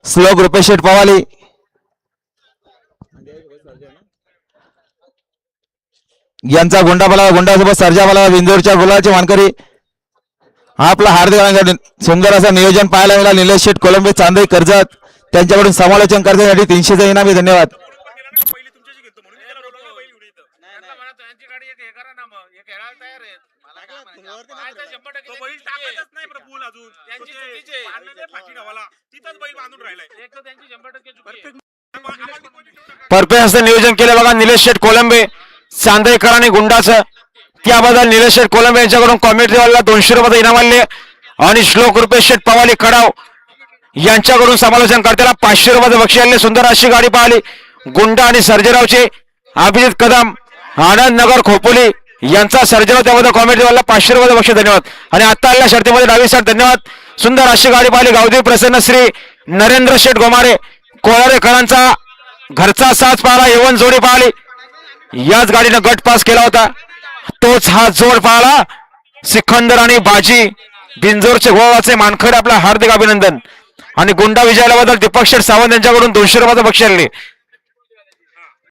श्लोक रुपेश शेठ पवाली, यांचा गुंडाबाला गुंडासोबत सर्जाबाला विंजोरच्या गुलाचे मानकरी आपला हार्दिक सुंदर असं नियोजन पाहायला मिळालं. निलेश शेठ कोलंबे चांदई कर्जत त्यांच्याकडून समालोचन करण्यासाठी 300चं इनामी. धन्यवाद. परफेक्ट असं नियोजन केलं बघा निलेश शेठ कोलंबे चांदेकर आणि गुंडाचं. त्याबद्दल निलेश शेठ कोलंबे यांच्याकडून कॉमेडी वाला 200 रुपये इनाम आणले आणि श्लोक रुपेश शेठ पवाली खडाव यांच्याकडून समालोचन करताना 500 रुपयाचं बक्षीस आणले. सुंदर अशी गाडी पाहिली गुंडा आणि सर्जेरावचे. अभिजित कदम आनंद नगर खोपोली यांचा सर्जेराव त्याबद्दल कॉमेडी वाला 500 रुपयाचं बक्षीस. धन्यवाद. आणि आता आलेल्या शर्तीमध्ये डावी साईड धन्यवाद. सुंदर अशी गाडी पाहिली गावदेवी प्रसन्न श्री नरेंद्र शेठ गोमारे कोळारेकरांचा घरचा साज पाहिला. यवन जोडी पाहिली. याच गाडीनं गट पास केला होता. तोच हा जोड पाहिला सिकंदर आणि बाजी बिंजोरचे गोवाचे मानखडे. आपला हार्दिक अभिनंदन. आणि गुंडा विजयाबद्दल दीपक शेठ सावंत यांच्याकडून 200 रुपयाचं बक्षीस आणले.